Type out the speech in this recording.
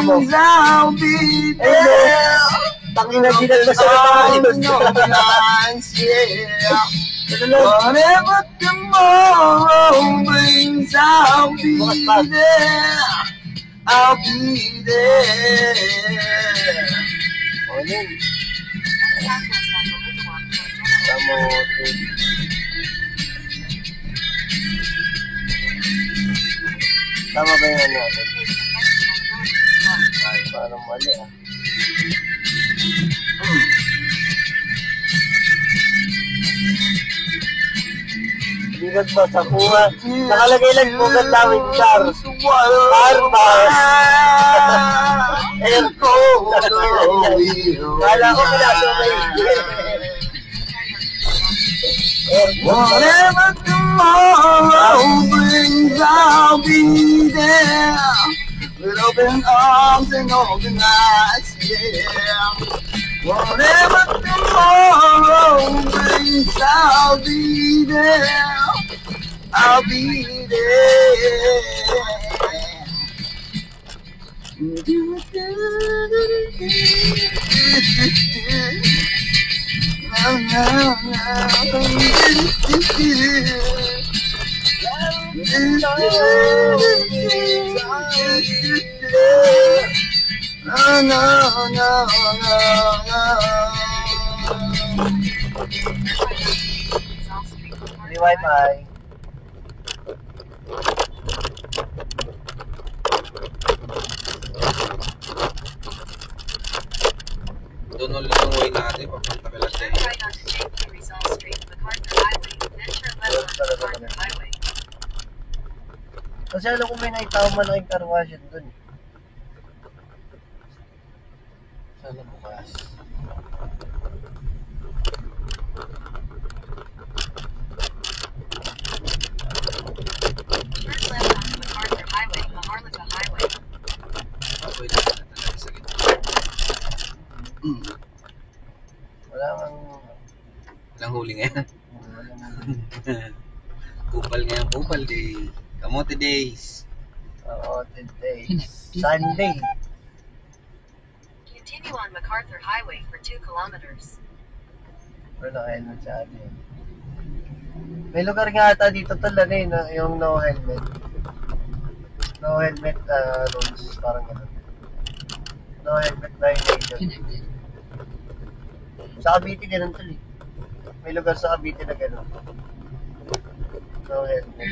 mo. I'll be there. Tangina, ginal na sa Whatever tomorrow brings, I'll be there. I'll be there. O, yun. Kamote. Tama ba yung ano natin? Ay, parang mali ah. Bigat ba sa kuha? Nakalagay lang bugat namin car. Kala ko pinasumay. Whatever tomorrow brings, I'll be there. With open arms and open eyes, yeah. Whatever tomorrow brings, I'll be there. I'll be there. May wifi. Doon ulit ang way natin, papunta ka lang tayo. Kasi alam ko may nakita ko malaking car wash doon. Sana bukas. Wait lang talaga sa gitna. Wala kang... Walang huli ngayon. Kupal ngayon, kupal day. Kamote days. Oo, today. Sunday. Continue on MacArthur Highway for 2 kilometers. Wala kayo nun sa atin. May lugar nga ata dito talaga eh, yung no helmet. No helmet rules, parang gano'n. No helmet violation. Sa Cavite ganun tuloy. May lugar sa Cavite na gano'n. No helmet.